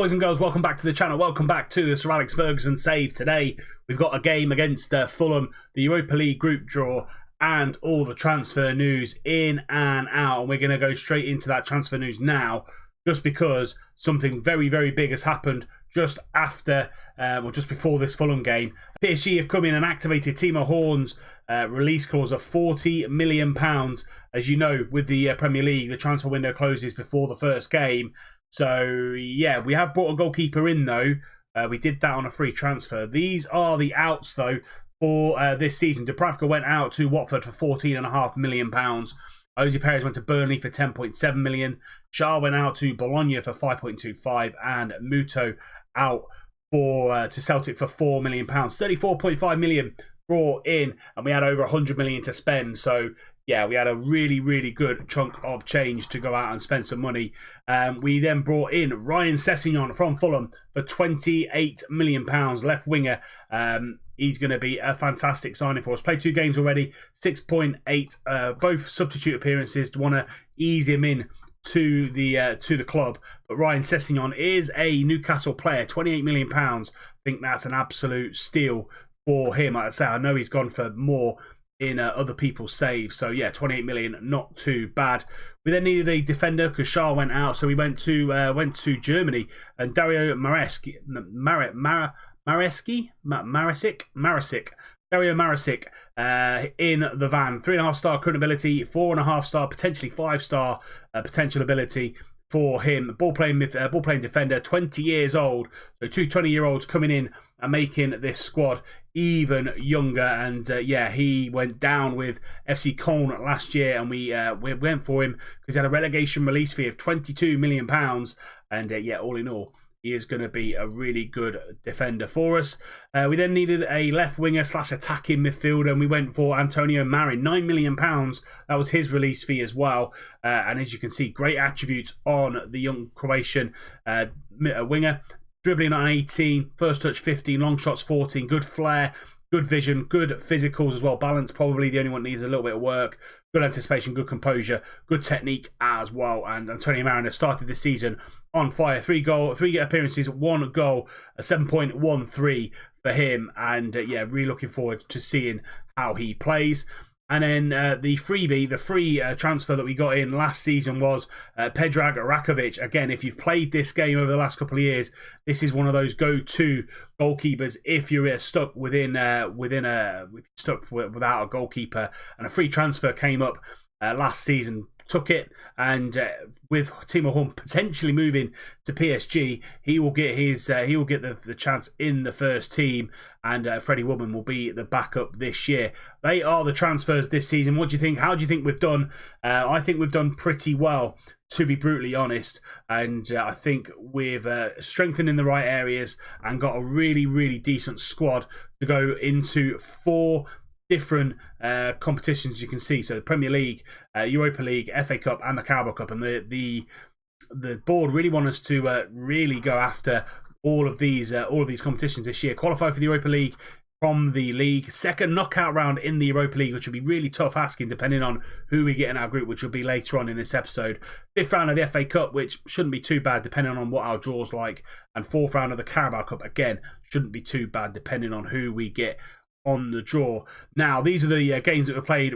boys and girls, welcome back to the channel. Welcome back to the Sir Alex Ferguson save. Today we've got a game against Fulham, the Europa League group draw, and all the transfer news in and out. And we're going to go straight into that transfer news now, just because something very, very big has happened just after, just before this Fulham game. PSG have come in and activated Timo Horn's release clause of £40 million. As you know, with the Premier League, the transfer window closes before the first game. So, yeah, we have brought a goalkeeper in, though. We did that on a free transfer. These are the outs, though, for this season. Dubravka went out to Watford for £14.5 million. Ozzy Perez went to Burnley for £10.7 million. Schär went out to Bologna for £5.25, and Muto out to Celtic for £4 million. £34.5 million brought in, and we had over £100 million to spend. So, yeah, we had a really, really good chunk of change to go out and spend some money. We then brought in Ryan Sessegnon from Fulham for £28 million, left winger. He's going to be a fantastic signing for us. Played 2 games already, 6.8, both substitute appearances. Want to ease him in to the club. But Ryan Sessegnon is a Newcastle player, £28 million. I think that's an absolute steal for him. Like I say, I know he's gone for more in other people's saves. So yeah, 28 million, not too bad. We then needed a defender because Schär went out, so we went to Germany, and Dario Maresic, Dario Maresic in the van. 3.5-star current ability, 4.5-star, potentially 5-star potential ability for him. Ball playing defender, 20 years old. So 2 20-year-olds coming in and making this squad even younger. And yeah, he went down with FC Köln last year, and we went for him because he had a relegation release fee of £22 million. And yeah, all in all, he is going to be a really good defender for us. We then needed a left winger / attacking midfielder, and we went for Antonio Marin, £9 million. That was his release fee as well. And as you can see, great attributes on the young Croatian winger. Dribbling on 18, first touch 15, long shots 14, good flair, good vision, good physicals as well. Balance probably the only one that needs a little bit of work. Good anticipation, good composure, good technique as well. And Antonio Marin has started this season on fire. 3 appearances, 1 goal, a 7.13 for him. And yeah, really looking forward to seeing how he plays. And then the free transfer that we got in last season was Predrag Rakovic. Again, if you've played this game over the last couple of years, this is one of those go-to goalkeepers if you're stuck without a goalkeeper. And a free transfer came up last season. Took it, and with Timo Horn potentially moving to PSG, he will get the chance in the first team, and Freddie Woodman will be the backup this year. They are the transfers this season. What do you think? How do you think we've done? I think we've done pretty well, to be brutally honest, and I think we've strengthened in the right areas and got a really, really decent squad to go into 4 different competitions. You can see, so the Premier League, Europa League, FA Cup, and the Carabao Cup, and the board really want us to really go after all of these competitions this year. Qualify for the Europa League from the league, second knockout round in the Europa League, which will be really tough asking depending on who we get in our group, which will be later on in this episode. 5th round of the FA Cup, which shouldn't be too bad depending on what our draw's like, and 4th round of the Carabao Cup, again, shouldn't be too bad depending on who we get on the draw. Now, these are the games that were played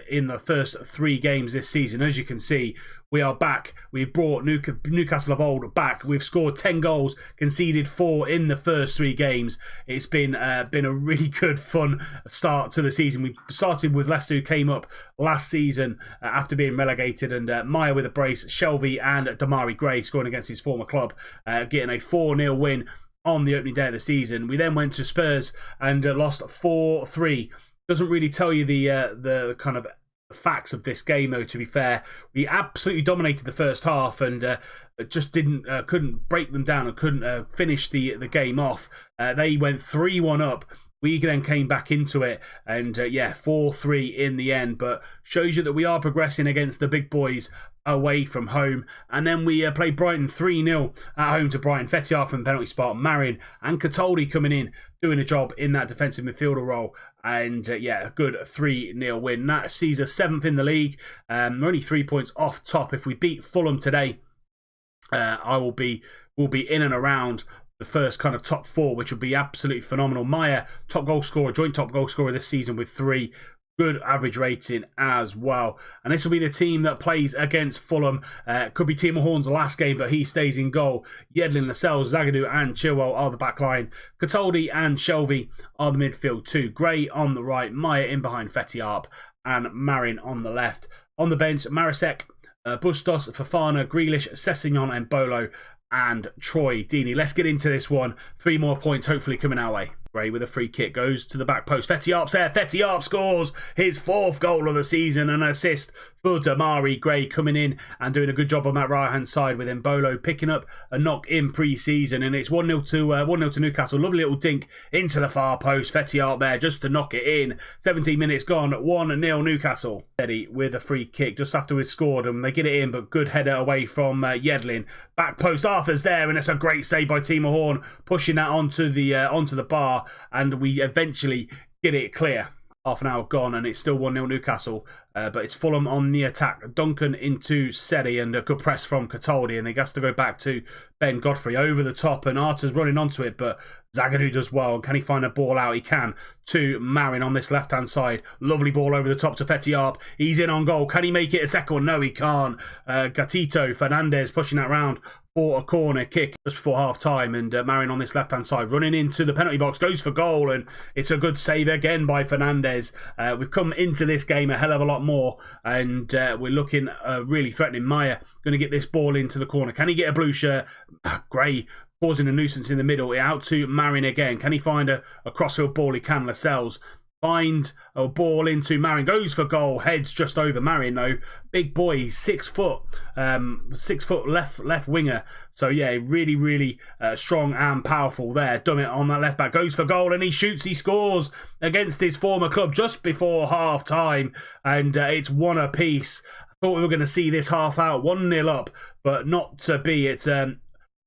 in the first 3 games this season. As you can see, we are back. We've brought Newcastle of old back. We've scored 10 goals, conceded 4 in the first 3 games. It's been a really good, fun start to the season. We started with Leicester, who came up last season after being relegated, and Meyer with a brace, Shelvey and Damari Gray scoring against his former club, getting a 4-0 win on the opening day of the season. We then went to Spurs and lost 4-3. Doesn't really tell you the kind of facts of this game, though, to be fair. We absolutely dominated the first half and just couldn't break them down and couldn't finish the game off. They went 3-1 up. We then came back into it, and yeah, 4-3 in the end. But shows you that we are progressing against the big boys away from home. And then we played Brighton 3-0 at home to Brighton. Fetiar from penalty spot, Marin and Cataldi coming in, doing a job in that defensive midfielder role. And yeah, a good 3-0 win. That sees us 7th in the league. We're only 3 points off top. If we beat Fulham today, I will be in and around the first kind of top 4, which would be absolutely phenomenal. Maya, top goal scorer, joint top goal scorer this season with 3. Good average rating as well. And this will be the team that plays against Fulham. Could be Timo Horn's last game, but he stays in goal. Yedlin, Lascelles, Zagadou and Chilwell are the back line. Cataldi and Shelvey are the midfield too. Gray on the right, Maya in behind Fetty-Arp and Marin on the left. On the bench, Marisek, Bustos, Fofana, Grealish, Sessegnon and Bolo and Troy Deeney. Let's get into this one. 3 more points hopefully coming our way. Gray with a free kick goes to the back post. Fetty-Arp's there. Fetty-Arp scores his 4th goal of the season. An assist for Damari Gray coming in and doing a good job on that right hand side with Embolo picking up a knock in pre-season, and it's 1-0 to Newcastle. Lovely little dink into the far post. Fetty-Arp there just to knock it in. 17 minutes gone. 1-0 Newcastle. Eddie with a free kick just after we've scored, and they get it in, but good header away from Yedlin. Back post. Arthur's there, and it's a great save by Timo Horn, pushing that onto the bar. And we eventually get it clear. Half an hour gone and it's still 1-0 Newcastle. But it's Fulham on the attack. Duncan into Seri and a good press from Cataldi. And he has to go back to Ben Godfrey over the top. And Arta's running onto it, but Zagadou does well. Can he find a ball out? He can. To Marin on this left-hand side. Lovely ball over the top to Fetty-Arp. He's in on goal. Can he make it a second one? No, he can't. Gatito Fernandez pushing that round for a corner kick just before half-time, and Marin on this left-hand side running into the penalty box, goes for goal, and it's a good save again by Fernandez. We've come into this game a hell of a lot more, and we're looking really threatening. Maya going to get this ball into the corner. Can he get a blue shirt? Gray causing a nuisance in the middle. Out to Marin again. Can he find a crossfield ball? He can. Lascelles find a ball into Marin, goes for goal, heads just over Marin though. Big boy, 6 foot, 6 foot left winger. So yeah, really strong and powerful there. Done it on that left back, goes for goal and he shoots, he scores against his former club just before half time, and it's 1 apiece. I thought we were going to see this half out, 1-0 up, but not to be.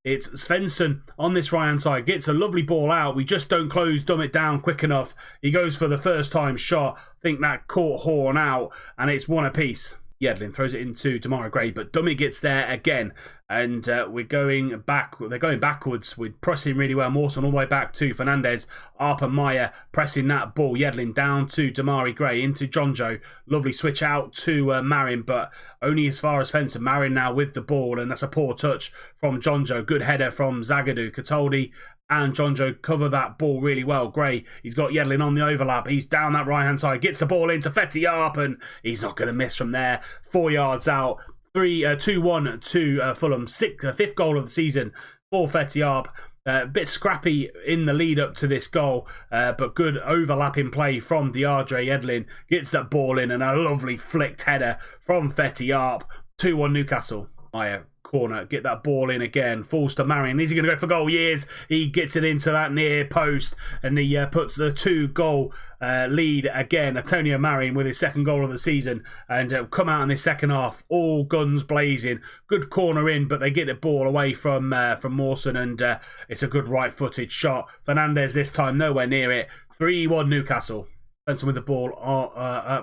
It's Svensson on this right-hand side. Gets a lovely ball out. We just don't dumb it down quick enough. He goes for the first time shot. I think that caught Horn out, and it's 1 apiece. Yedlin throws it into Damari Gray, but Dummy gets there again. And we're going back. They're going backwards. We're pressing really well. Mawson all the way back to Fernandez. Arpa Meyer pressing that ball. Yedlin down to Damari Gray into Jonjo. Lovely switch out to Marin, but only as far as Fencer. Marin now with the ball, and that's a poor touch from Jonjo. Good header from Zagadou. Cataldi and Jonjo cover that ball really well. Gray, he's got Yedlin on the overlap. He's down that right-hand side. Gets the ball into Fetty-Arp, and he's not going to miss from there. 4 yards out. 2-1 to Fulham. 5th goal of the season for Fetty-Arp. A bit scrappy in the lead up to this goal, but good overlapping play from DeAndre Yedlin. Gets that ball in, and a lovely flicked header from Fetty-Arp. 2-1 Newcastle. Meyer corner, get that ball in again, falls to Marin. Is he going to go for goal? He gets it into that near post, and he puts the 2-goal lead again. Antonio Marin with his 2nd goal of the season, and come out in this second half all guns blazing. Good corner in, but they get the ball away from Mawson, and it's a good right-footed shot. Fernandez this time nowhere near it. 3-1 Newcastle. Svensson with the ball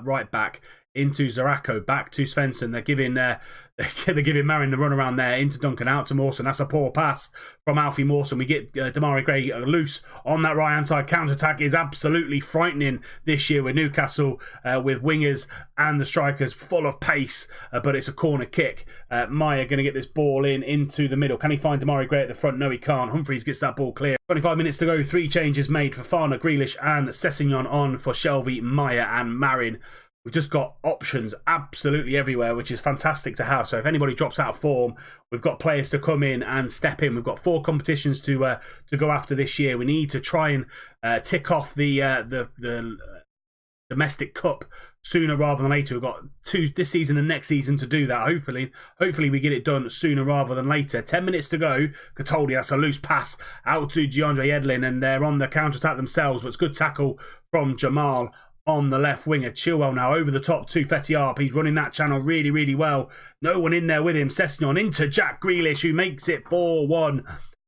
right back into Zarako, back to Svensson. They're giving Marin the run around there into Duncan, out to Mawson. That's a poor pass from Alfie Mawson. We get Damari Gray loose on that right hand side. Counter attack is absolutely frightening this year with Newcastle, with wingers and the strikers full of pace, but it's a corner kick. Meyer going to get this ball into the middle. Can he find Damari Gray at the front? No, he can't. Humphreys gets that ball clear. 25 minutes to go. 3 changes made for Fana, Grealish and Sessegnon on for Shelvey, Meyer and Marin. We've just got options absolutely everywhere, which is fantastic to have. So if anybody drops out of form, we've got players to come in and step in. We've got 4 competitions to go after this year. We need to try and tick off the domestic cup sooner rather than later. We've got 2 this season and next season to do that. Hopefully we get it done sooner rather than later. 10 minutes to go. Cataldi, that's a loose pass out to DeAndre Yedlin, and they're on the counter attack themselves. But it's good tackle from Jamal on the left winger. Chilwell now over the top to Fetty-Arp. He's running that channel really well. No one in there with him. Sessegnon into Jack Grealish, who makes it 4-1.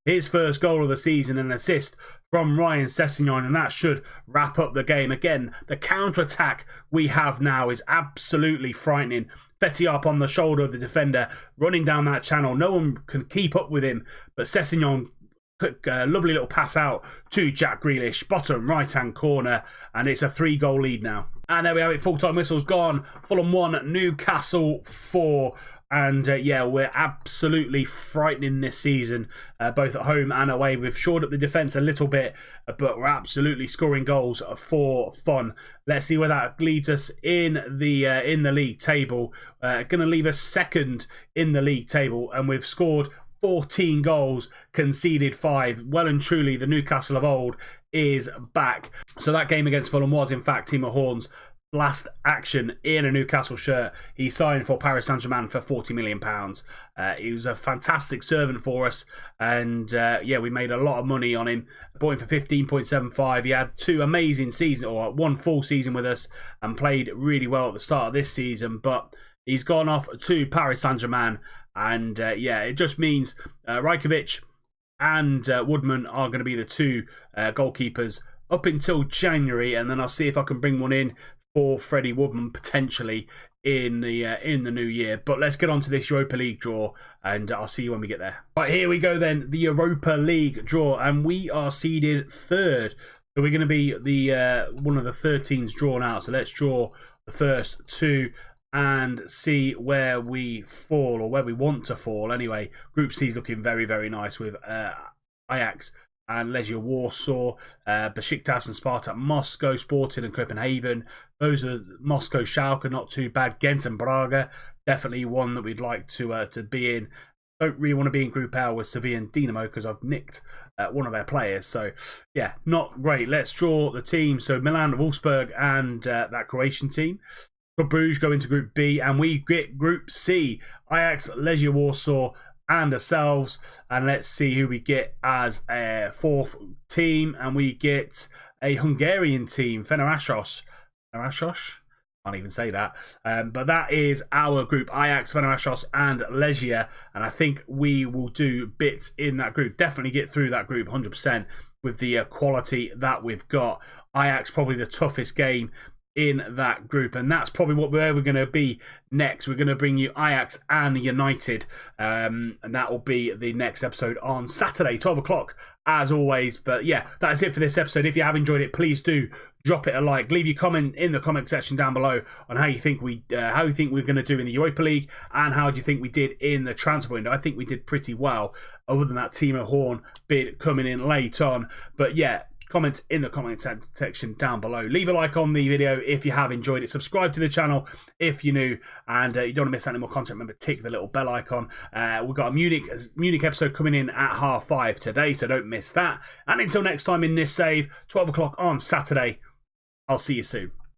His 1st goal of the season, an assist from Ryan Sessegnon, and that should wrap up the game. Again, the counter-attack we have now is absolutely frightening. Fetty up on the shoulder of the defender, running down that channel. No one can keep up with him, but Sessegnon, quick, lovely little pass out to Jack Grealish, bottom right-hand corner, and it's a 3-goal lead now. And there we have it, full-time whistle's gone. Fulham 1, Newcastle 4. And yeah, we're absolutely frightening this season, both at home and away. We've shored up the defence a little bit, but we're absolutely scoring goals for fun. Let's see where that leads us in the league table. Going to leave us second in the league table, and we've scored 14 goals, conceded 5. Well and truly, the Newcastle of old is back. So that game against Fulham was, in fact, Timo Horn's last action in a Newcastle shirt. He signed for Paris Saint-Germain for £40 million. He was a fantastic servant for us, and yeah, we made a lot of money on him. Bought him for 15.75. He had 2 amazing seasons, or 1 full season with us, and played really well at the start of this season, but he's gone off to Paris Saint-Germain, and yeah, it just means Rajkovic and Woodman are going to be the 2 goalkeepers up until January, and then I'll see if I can bring one in for Freddie Woodman potentially in the new year. But let's get on to this Europa League draw, and I'll see you when we get there. Right, here we go then, the Europa League draw, and we are seeded 3rd. So we're going to be the one of the 3rd teams drawn out. So let's draw the first 2 and see where we fall, or where we want to fall anyway. Group C is looking very, very nice with Ajax and Legia Warsaw, Besiktas and Spartak Moscow, Sporting and Copenhagen. Those are Moscow, Schalke, not too bad. Ghent and Braga, definitely one that we'd like to be in. Don't really want to be in Group L with Sevilla and Dinamo because I've nicked one of their players. So, yeah, not great. Let's draw the team. So, Milan, Wolfsburg and that Croatian team. Club Brugge go into Group B, and we get Group C. Ajax, Legia Warsaw, and ourselves. And let's see who we get as a 4th team. And we get a Hungarian team, Fenerbahce. Can't even say that. But that is our group, Ajax, Fenerbahce and Legia. And I think we will do bits in that group. Definitely get through that group 100% with the quality that we've got. Ajax probably the toughest game in that group, and that's probably where we're going to be next. We're going to bring you Ajax and United, and that will be the next episode on Saturday, 12 o'clock, as always. But yeah, that's it for this episode. If you have enjoyed it, please do drop it a like. Leave your comment in the comment section down below on how you think we're going to do in the Europa League, and how do you think we did in the transfer window. I think we did pretty well, other than that Timo Horn bid coming in late on. But yeah, comments in the comment section down below. Leave a like on the video if you have enjoyed it. Subscribe to the channel if you're new, and you don't want to miss any more content. Remember, tick the little bell icon. We've got a Munich episode coming in at 5:30 today, so don't miss that. And until next time in this save, 12 o'clock on Saturday, I'll see you soon.